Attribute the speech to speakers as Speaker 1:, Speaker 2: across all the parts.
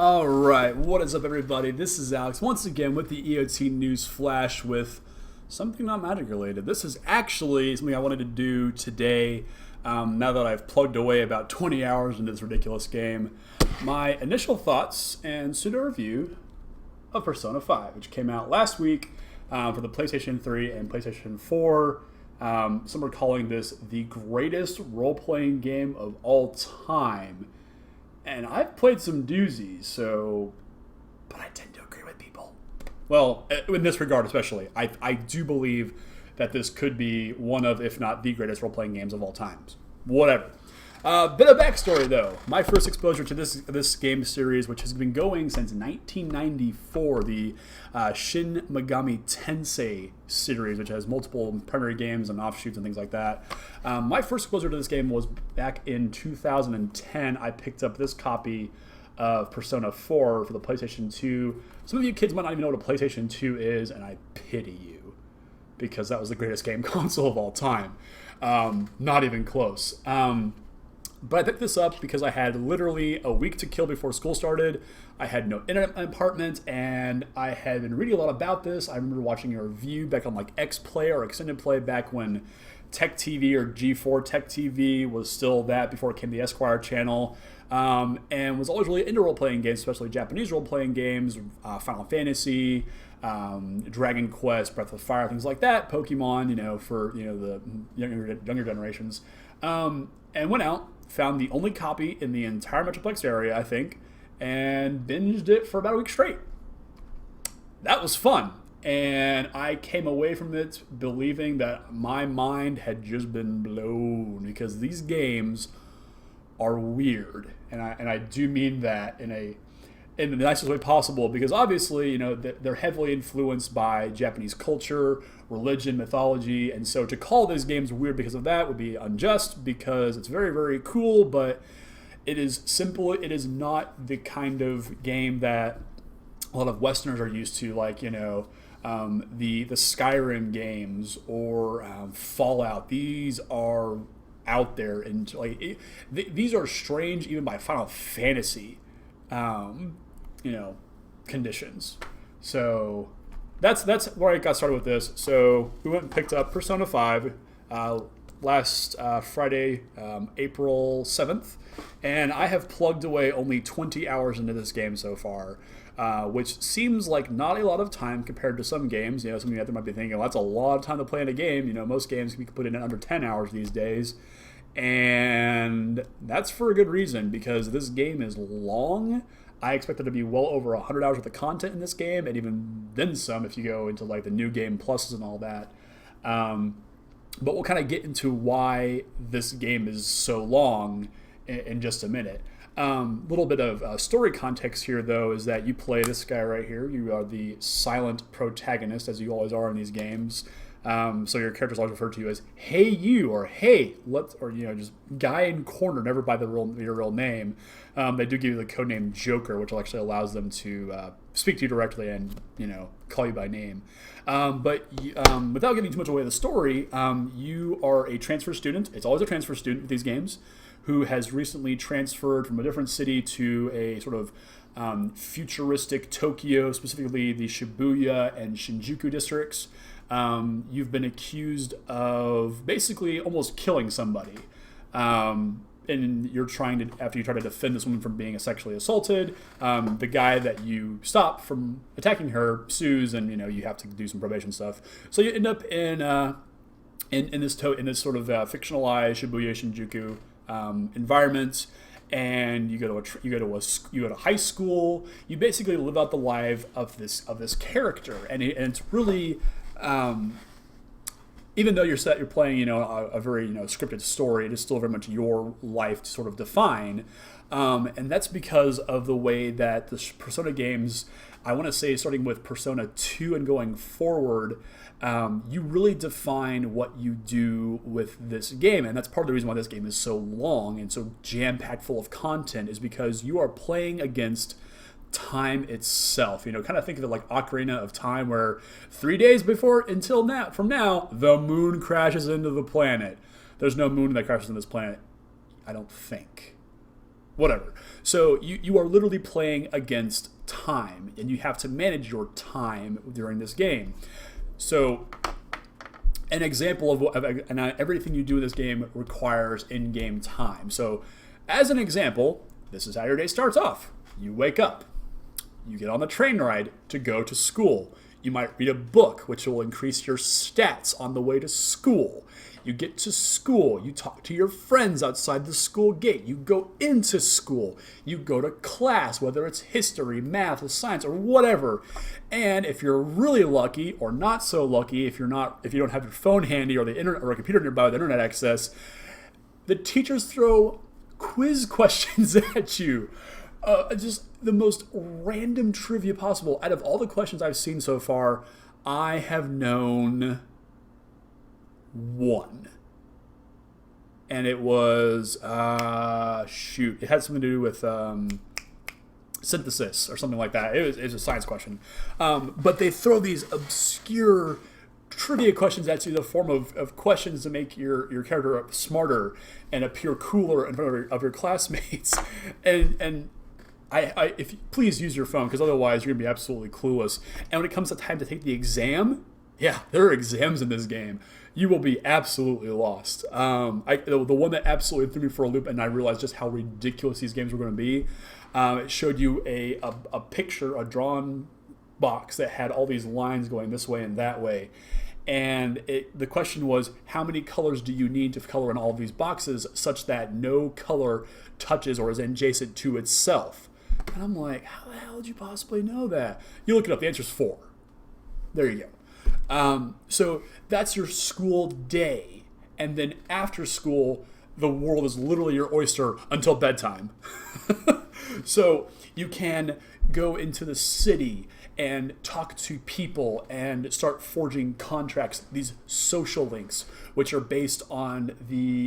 Speaker 1: All right, what is up, everybody? This is Alex once again with the EOT News Flash with something not magic related. This is actually something I wanted to do today. Now that I've plugged away about 20 hours into this ridiculous game, my initial thoughts and pseudo review of Persona 5, which came out last week for the PlayStation 3 and PlayStation 4. Some are calling this the greatest role-playing game of all time. And I've played some doozies, but I tend to agree with people. Well, in this regard especially, I do believe that this could be one of, if not the greatest role-playing games of all times. Whatever. Bit of backstory, though. My first exposure to this game series, which has been going since 1994, the Shin Megami Tensei series, which has multiple primary games and offshoots and things like that. My first exposure to this game was back in 2010. I picked up this copy of Persona 4 for the PlayStation 2. Some of you kids might not even know what a PlayStation 2 is, and I pity you, because that was the greatest game console of all time. Not even close. But I picked this up because I had literally a week to kill before school started. I had no internet in my apartment, and I had been reading a lot about this. I remember watching a review back on like X-Play or Extended Play back when Tech TV or G4 Tech TV was still that before it came to the Esquire channel, and was always really into role-playing games, especially Japanese role-playing games, Final Fantasy, Dragon Quest, Breath of Fire, things like that, Pokemon, for the younger generations, and went out. Found the only copy in the entire Metroplex area, I think, and binged it for about a week straight. That was fun, and I came away from it believing that my mind had just been blown, because these games are weird, and I do mean that in the nicest way possible, because obviously, they're heavily influenced by Japanese culture, religion, mythology, and so to call these games weird because of that would be unjust, because it's very, very cool, but it is not the kind of game that a lot of Westerners are used to, like, the Skyrim games or Fallout. These are out there, and these are strange even by Final Fantasy conditions. So that's where I got started with this. So we went and picked up Persona 5 last Friday, April 7th, and I have plugged away only 20 hours into this game so far, which seems like not a lot of time compared to some games. Some of you out there might be thinking, well, that's a lot of time to play in a game. Most games we can put in under 10 hours these days. And that's for a good reason, because this game is long. I expect it to be well over 100 hours worth of content in this game, and even then some if you go into like the new game pluses and all that. But we'll kind of get into why this game is so long in just a minute. Little bit of story context here, though, is that you play this guy right here. You are the silent protagonist, as you always are in these games. So your character's always referred to you as "Hey you" or "Hey," just guy in corner, never by your real name. They do give you the codename Joker, which actually allows them to speak to you directly and call you by name. But without giving too much away of the story, you are a transfer student. It's always a transfer student with these games, who has recently transferred from a different city to a sort of futuristic Tokyo, specifically the Shibuya and Shinjuku districts. You've been accused of basically almost killing somebody. And you're after you try to defend this woman from being sexually assaulted, the guy that you stop from attacking her sues, and you have to do some probation stuff. So you end up in this sort of fictionalized Shibuya Shinjuku environment, and you go to high school. You basically live out the life of this character, and it's really. Even though you're playing, a very scripted story, it is still very much your life to sort of define, and that's because of the way that the Persona games, I want to say, starting with Persona 2 and going forward, you really define what you do with this game, and that's part of the reason why this game is so long and so jam-packed full of content, is because you are playing against time itself. Kind of think of it like Ocarina of Time, where 3 days from now, the moon crashes into the planet. There's no moon that crashes into this planet, I don't think. whatever. So you are literally playing against time, and you have to manage your time during this game. So an example of and everything you do in this game requires in-game time. So as an example, this is how your day starts off. You wake up. You get on the train ride to go to school. You might read a book, which will increase your stats on the way to school. You get to school. You talk to your friends outside the school gate. You go into school. You go to class, whether it's history, math, or science, or whatever. And if you're really lucky, or not so lucky, if you don't have your phone handy or the internet or a computer nearby with internet access, the teachers throw quiz questions at you. Just the most random trivia possible. Out of all the questions I've seen so far, I have known one. And it was, it had something to do with synthesis or something like that. It was a science question. But they throw these obscure trivia questions at you in the form of questions to make your character smarter and appear cooler in front of your classmates. And if you, please use your phone, because otherwise you're going to be absolutely clueless. And when it comes to time to take the exam, yeah, there are exams in this game. You will be absolutely lost. The one that absolutely threw me for a loop, and I realized just how ridiculous these games were going to be, it showed you a picture, a drawn box that had all these lines going this way and that way. And the question was, how many colors do you need to color in all of these boxes such that no color touches or is adjacent to itself? And I'm like, how the hell did you possibly know that? You look it up, the answer's 4. There you go. So that's your school day. And then after school, the world is literally your oyster until bedtime. So you can go into the city and talk to people and start forging contracts, these social links, which are based on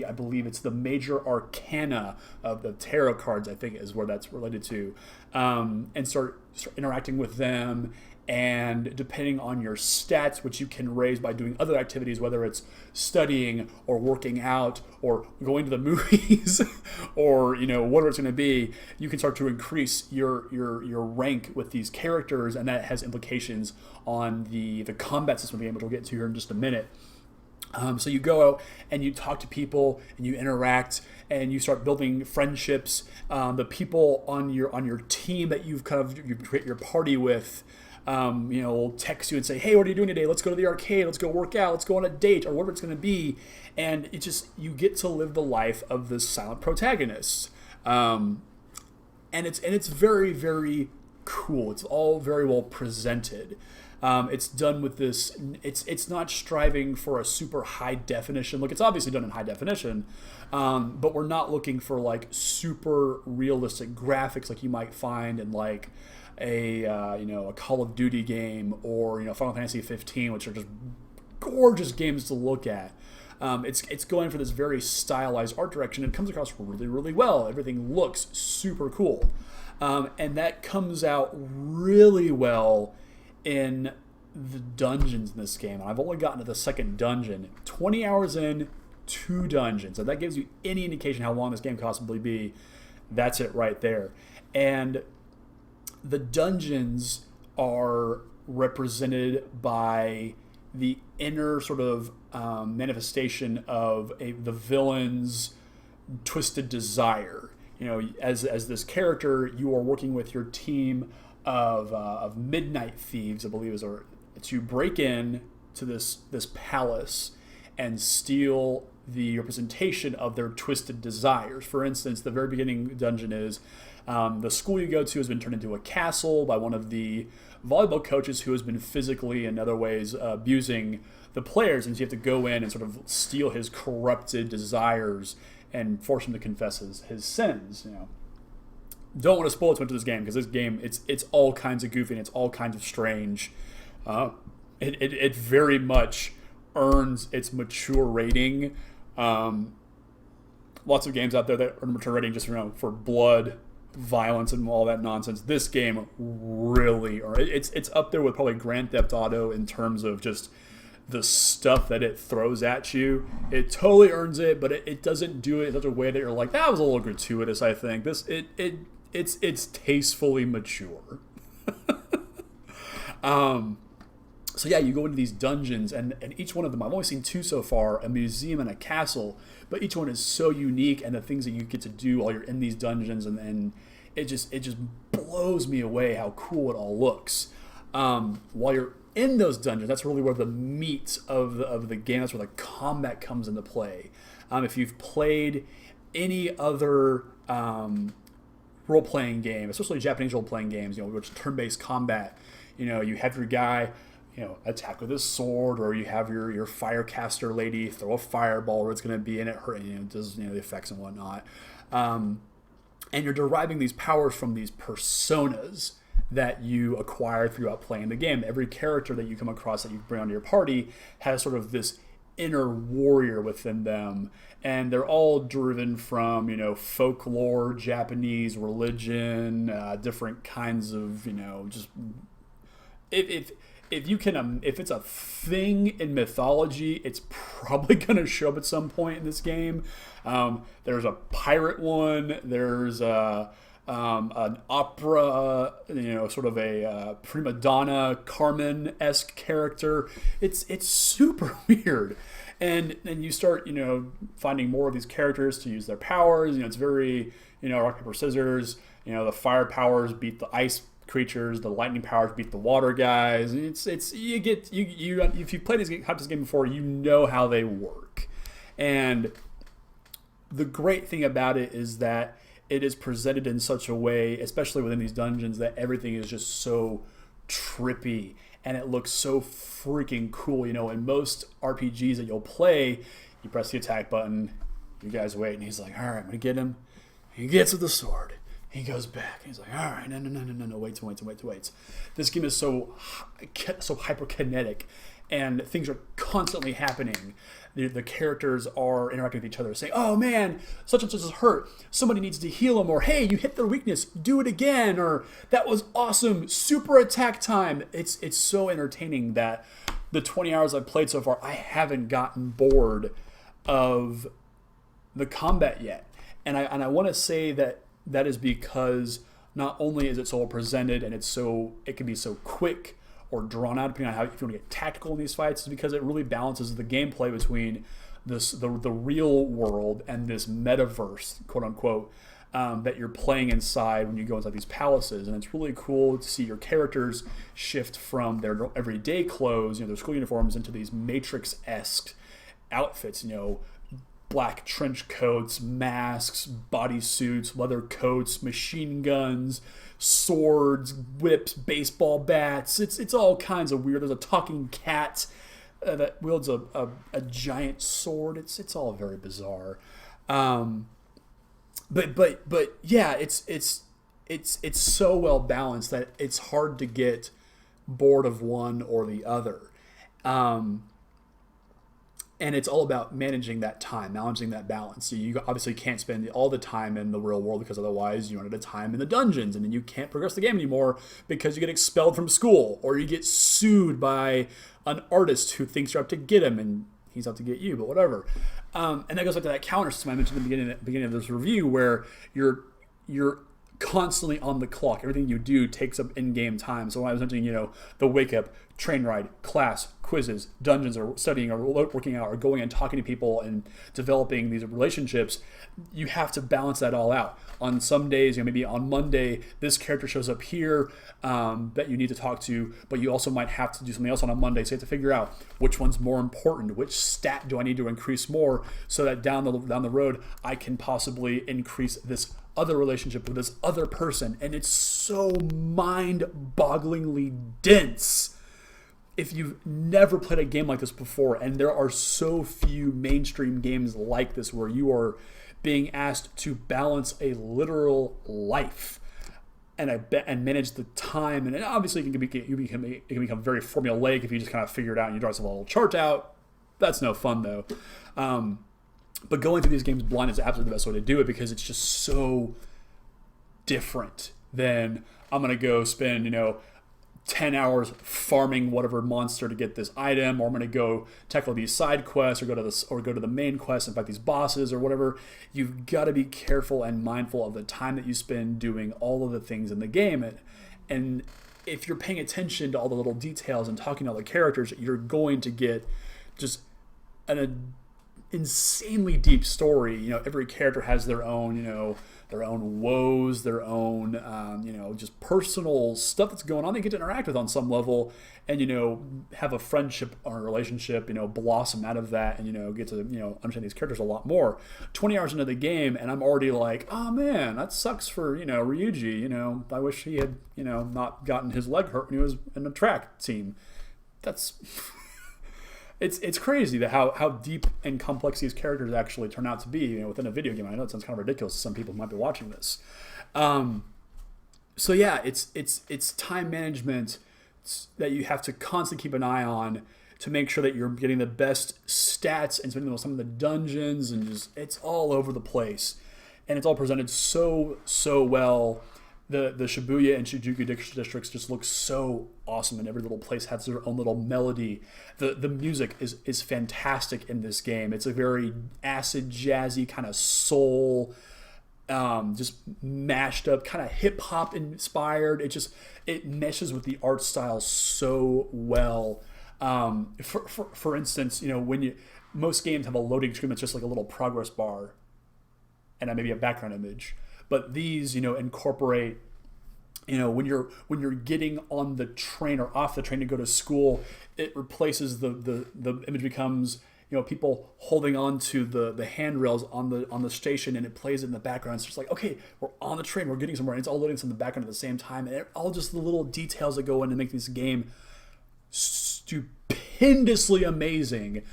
Speaker 1: I believe it's the major arcana of the tarot cards, I think is where that's related to, and start interacting with them. And depending on your stats, which you can raise by doing other activities, whether it's studying or working out or going to the movies or whatever it's going to be, you can start to increase your rank with these characters, and that has implications on the combat system we'll get to here in just a minute. So you go out and you talk to people and you interact and you start building friendships. The people on your team that you create your party with, will text you and say, hey, what are you doing today? Let's go to the arcade. Let's go work out. Let's go on a date, or whatever it's going to be. And you get to live the life of this silent protagonist. And it's very, very cool. It's all very well presented. It's done with this. It's not striving for a super high definition look. It's obviously done in high definition, but we're not looking for like super realistic graphics like you might find in like a Call of Duty game or Final Fantasy 15, which are just gorgeous games to look at. It's going for this very stylized art direction. It comes across really, really well. Everything looks super cool, and that comes out really well in the dungeons in this game. I've only gotten to the second dungeon. 20 hours in, 2 dungeons. So that gives you any indication how long this game could possibly be. That's it right there. And the dungeons are represented by the inner sort of manifestation of the villain's twisted desire. As this character, you are working with your team of midnight thieves, I believe, to break in to this palace and steal the representation of their twisted desires. For instance, the very beginning dungeon is the school you go to has been turned into a castle by one of the volleyball coaches who has been physically and other ways abusing the players, and so you have to go in and sort of steal his corrupted desires and force him to confess his sins. Don't want to spoil too much of this game, because this game it's all kinds of goofy and it's all kinds of strange. It very much earns its mature rating. Lots of games out there that earn mature rating just for blood, violence, and all that nonsense. This game really, it's up there with probably Grand Theft Auto in terms of just the stuff that it throws at you, it totally earns it, but it doesn't do it in such a way that you're like, that was a little gratuitous. I think it's tastefully mature. So yeah, you go into these dungeons, and each one of them, I've only seen 2 so far, a museum and a castle, but each one is so unique, and the things that you get to do while you're in these dungeons, and it just blows me away how cool it all looks. While you're in those dungeons, that's really where the meat of the game, that's where the combat comes into play. If you've played any other role-playing game, especially Japanese role-playing games, which is turn-based combat, you have your guy, attack with his sword, or you have your firecaster lady throw a fireball where it's going to be in it, does the effects and whatnot. And you're deriving these powers from these personas that you acquire throughout playing the game. Every character that you come across that you bring onto your party has sort of this inner warrior within them, and they're all driven from folklore, Japanese religion, different kinds of just if you can if it's a thing in mythology, it's probably going to show up at some point in this game. There's a pirate one. There's an opera, sort of a prima donna Carmen-esque character. It's super weird, and you start finding more of these characters to use their powers. It's very rock paper scissors. The fire powers beat the ice creatures, the lightning powers beat the water guys. If you've played this game before, you know how they work. And the great thing about it is that it is presented in such a way, especially within these dungeons, that everything is just so trippy and it looks so freaking cool. In most RPGs that you'll play, you press the attack button, you guys wait, and he's like, all right, I'm gonna get him. He gets with the sword. He goes back, and he's like, all right, no, wait. This game is so hyperkinetic, and things are constantly happening. The characters are interacting with each other, saying, oh man, such and such is hurt. Somebody needs to heal him, or hey, you hit their weakness, do it again, or that was awesome, super attack time. It's so entertaining that the 20 hours I've played so far, I haven't gotten bored of the combat yet. And I want to say that is because not only is it so well presented and it can be so quick or drawn out, depending on if you want to get tactical in these fights, is because it really balances the gameplay between the real world and this metaverse, quote unquote, that you're playing inside when you go inside these palaces. And it's really cool to see your characters shift from their everyday clothes, their school uniforms, into these Matrix-esque outfits, black trench coats, masks, bodysuits, leather coats, machine guns, swords, whips, baseball bats. It's all kinds of weird. There's a talking cat that wields a giant sword. It's all very bizarre. But yeah, it's so well balanced that it's hard to get bored of one or the other. And it's all about managing that time, managing that balance. So you obviously can't spend all the time in the real world, because otherwise you run out of time in the dungeons, and then you can't progress the game anymore because you get expelled from school, or you get sued by an artist who thinks you're out to get him and he's out to get you, but whatever. And that goes back to that counter system I mentioned at the beginning of this review, where you're constantly on the clock. Everything you do takes up in-game time. So when I was mentioning, the wake up, train ride, class, quizzes, dungeons, or studying, or working out, or going and talking to people and developing these relationships, you have to balance that all out. On some days, maybe on Monday, this character shows up here that you need to talk to, but you also might have to do something else on a Monday. So you have to figure out which one's more important, which stat do I need to increase more, so that down the road I can possibly increase this other relationship with this other person. And it's so mind-bogglingly dense. If you've never played a game like this before, and there are so few mainstream games like this where you are being asked to balance a literal life and manage the time, and obviously it can become very formulaic if you just kind of figure it out and you draw some little chart out. That's no fun though. But going through these games blind is absolutely the best way to do it, because it's just so different than I'm going to go spend, 10 hours farming whatever monster to get this item, or I'm going to go tackle these side quests, or go to the main quest and fight these bosses or whatever. You've got to be careful and mindful of the time that you spend doing all of the things in the game. And if you're paying attention to all the little details and talking to all the characters, you're going to get just an insanely deep story. You know, every character has their own, their own woes, their own, just personal stuff that's going on. They get to interact with on some level, and have a friendship or a relationship, blossom out of that, and get to understand these characters a lot more. 20 hours into the game, and I'm already like, oh man, that sucks for Ryuji. I wish he had not gotten his leg hurt when he was in the track team. That's It's crazy that how deep and complex these characters actually turn out to be, within a video game. I know it sounds kind of ridiculous to some people who might be watching this. So yeah, it's time management that you have to constantly keep an eye on to make sure that you're getting the best stats and spending some of the dungeons, and just it's all over the place, and it's all presented so well. The Shibuya and Shinjuku districts just look so awesome, and every little place has their own little melody. The music is fantastic in this game. It's a very acid, jazzy kind of soul, just mashed up, kind of hip hop inspired. It meshes with the art style so well. For instance, most games have a loading screen that's just like a little progress bar, and maybe a background image. But these, incorporate, when you're getting on the train or off the train to go to school, it replaces the image becomes, people holding on to the handrails on the station, and it plays it in the background. So it's like, okay, we're on the train, we're getting somewhere, and it's all loading in the background at the same time, and all just the little details that go in to make this game stupendously amazing.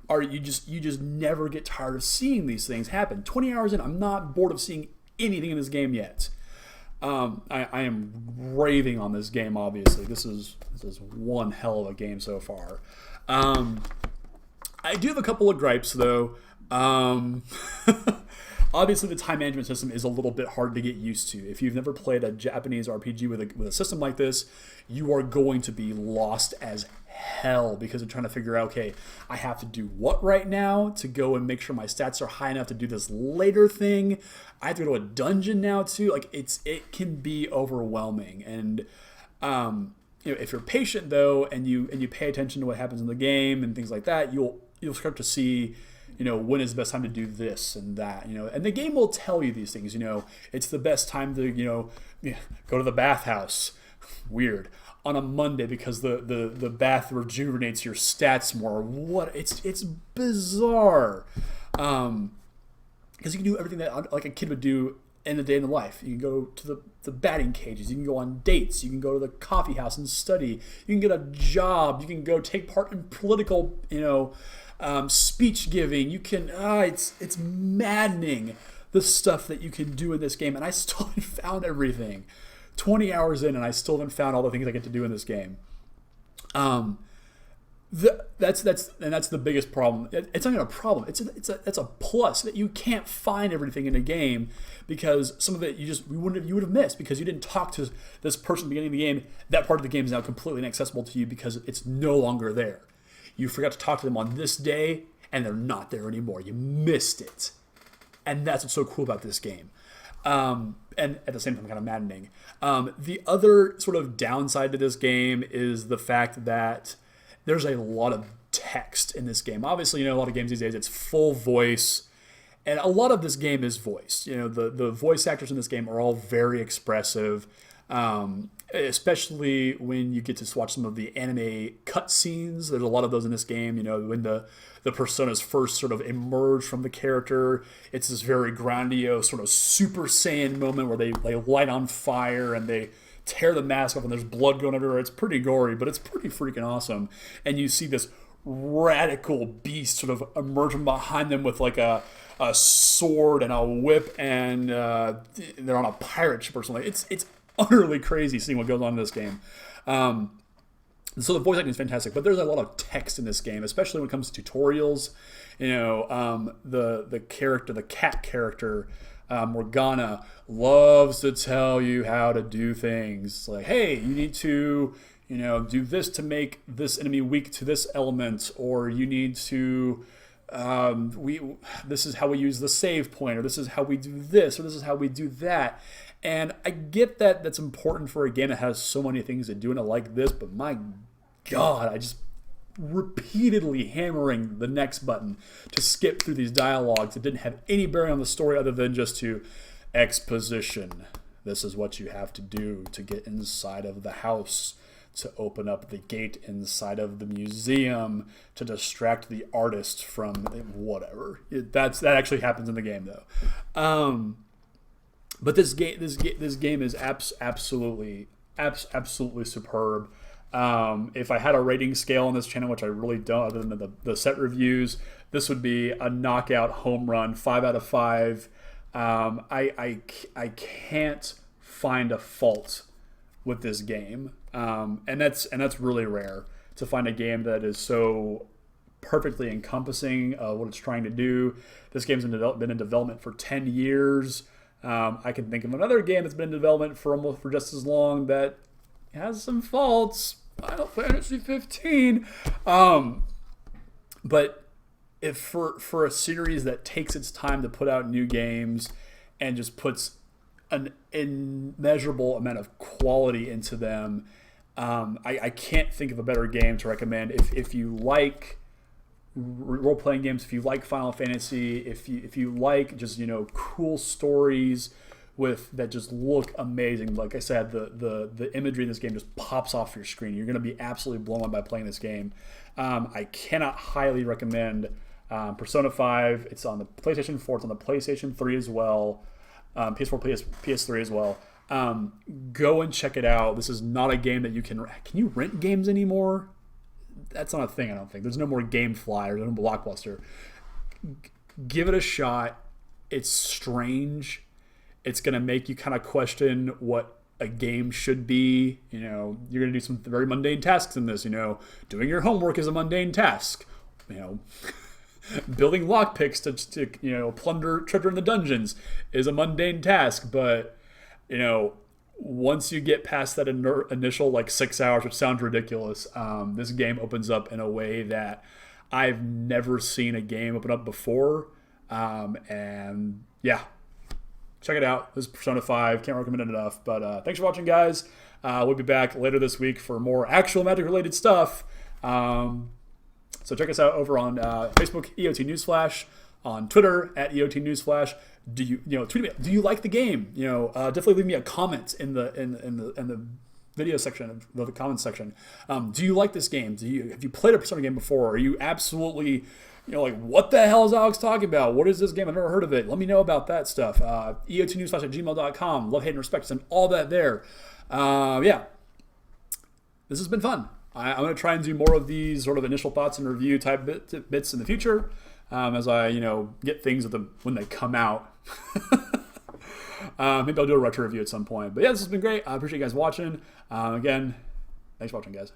Speaker 1: You just never get tired of seeing these things happen. 20 hours in, I'm not bored of seeing anything in this game yet. I am raving on this game. Obviously, this is one hell of a game so far. I do have a couple of gripes though. Obviously, the time management system is a little bit hard to get used to. If you've never played a Japanese RPG with a system like this, you are going to be lost as hell, because you're trying to figure out, okay, I have to do what right now to go and make sure my stats are high enough to do this later thing. I have to go to a dungeon now too. Like it can be overwhelming. And if you're patient though, and you pay attention to what happens in the game and things like that, you'll start to see, when is the best time to do this and that, and the game will tell you these things. It's the best time to go to the bathhouse. Weird. On a Monday, because the bath rejuvenates your stats more. What? It's bizarre. Because you can do everything that like a kid would do in a day in the life. You can go to the batting cages. You can go on dates. You can go to the coffee house and study. You can get a job. You can go take part in political, speech giving. You can. It's maddening, the stuff that you can do in this game, and I still haven't found everything. 20 hours in, and I still haven't found all the things I get to do in this game. That's the biggest problem. It's not even a problem. It's a plus that you can't find everything in a game, because some of it you would have missed because you didn't talk to this person at the beginning of the game. That part of the game is now completely inaccessible to you because it's no longer there. You forgot to talk to them on this day, and they're not there anymore. You missed it, and that's what's so cool about this game. And at the same time, kind of maddening. The other sort of downside to this game is the fact that there's a lot of text in this game. Obviously, a lot of games these days, it's full voice, and a lot of this game is voiced. The voice actors in this game are all very expressive, especially when you get to watch some of the anime cutscenes. There's a lot of those in this game. When the personas first sort of emerge from the character, it's this very grandiose sort of Super Saiyan moment where they light on fire and they tear the mask off and there's blood going everywhere. It's pretty gory, but it's pretty freaking awesome. And you see this radical beast sort of emerge from behind them with like a sword and a whip, and they're on a pirate ship or something. It's utterly crazy seeing what goes on in this game. So the voice acting is fantastic, but there's a lot of text in this game, especially when it comes to tutorials. The cat character, Morgana loves to tell you how to do things. Like, hey, you need to, do this to make this enemy weak to this element, or you need to, this is how we use the save point, or this is how we do this, or this is how we do that. And I get that that's important for a game that has so many things to do in it like this, but my God, I just repeatedly hammering the next button to skip through these dialogues that didn't have any bearing on the story other than just to exposition. This is what you have to do to get inside of the house, to open up the gate inside of the museum, to distract the artist from whatever. That actually happens in the game though. But this game is absolutely superb. If I had a rating scale on this channel, which I really don't, other than the set reviews, this would be a knockout home run, 5 out of 5. I can't find a fault with this game, and that's really rare to find a game that is so perfectly encompassing what it's trying to do. This game's been in development for 10 years. I can think of another game that's been in development for just as long that has some faults. Final Fantasy 15. But if for a series that takes its time to put out new games and just puts an immeasurable amount of quality into them, I can't think of a better game to recommend. If you like role-playing games, if you like Final Fantasy, if you like just cool stories that just look amazing. Like I said, the imagery in this game just pops off your screen. You're going to be absolutely blown away by playing this game. I cannot highly recommend Persona 5. It's on the PlayStation 4. It's on the PlayStation 3 as well. PS4, PS3 as well. Go and check it out. This is not a game that can you rent games anymore? That's not a thing, I don't think. There's no more GameFly or no Blockbuster. Give it a shot. It's strange. It's going to make you kind of question what a game should be. You're going to do some very mundane tasks in this. Doing your homework is a mundane task. Building lockpicks to plunder treasure in the dungeons is a mundane task. But, once you get past that initial 6 hours, which sounds ridiculous, this game opens up in a way that I've never seen a game open up before. And yeah. Check it out. This is Persona 5. Can't recommend it enough. But thanks for watching, guys. We'll be back later this week for more actual Magic-related stuff. So check us out over on Facebook, EOT Newsflash, on Twitter at EOT Newsflash. Tweet me. Do you like the game? Definitely leave me a comment in the video section, the comments section. Do you like this game? Have you played a Persona game before? Are you absolutely what the hell is Alex talking about? What is this game? I've never heard of it. Let me know about that stuff. EOTnewsflash@gmail.com. Love, hate, and respect. Send all that there. Yeah. This has been fun. I'm going to try and do more of these sort of initial thoughts and review type bits in the future as I, get things when they come out. Maybe I'll do a retro review at some point. But yeah, this has been great. I appreciate you guys watching. Again, thanks for watching, guys.